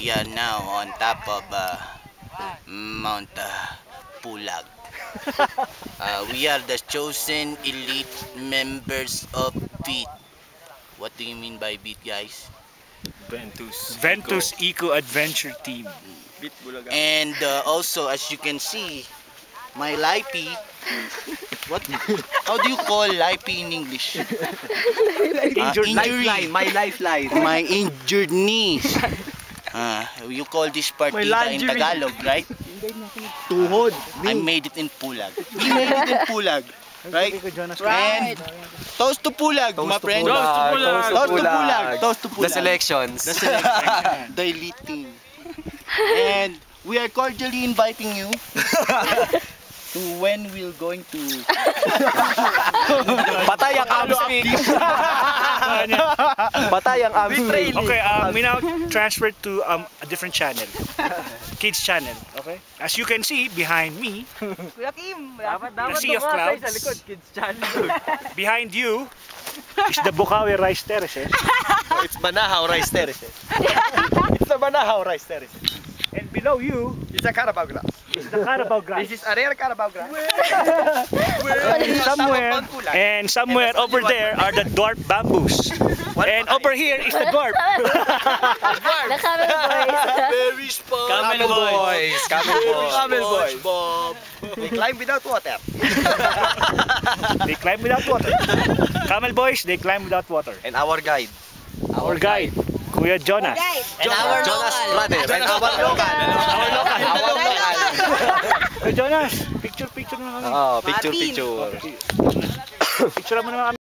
We are now on top of Mount Pulag. We are the chosen elite members of VEET. What do you mean by VEET, guys? Ventus Eco Adventure Team. And also, as you can see, my lipey. What? How do you call lipey in English? Injury. Lifeline, my lifeline. My injured knees. You call this partida in Tagalog, right? Tuhod. I made it in Pulag. We made it in Pulag, right? And toast to Pulag, my friend. Toast to Pulag. Toast to Pulag. Toast to Pulag. The selections. The selection. The elite team. And we are cordially inviting you to when we're going to Patay ang aming Patay ang aming. Okay, we now transferred to a different channel. Kids channel, okay? As you can see behind me, Kuya Kim, the sea of clouds. Kids channel. Behind you is the Bukawi Rice Terraces. It's Banahaw Rice Terraces. It's the Banahaw Rice Terraces. And below you It's a Carabao grass. is the Carabao grass. This is a rare Carabao grass. And somewhere over there are the dwarf bamboos. And over here is the dwarf. The Camel Boys. very small Camel boys. Camel boys. Camel boys, Bob. They climb without water. They climb without water. Camel boys, they climb without water. And our guide. Our guide, Kuya Jonas. And our Jonas brother. And our local. Kuya Jonas, picture na kami. Oh, picture. Picture mo naman kami.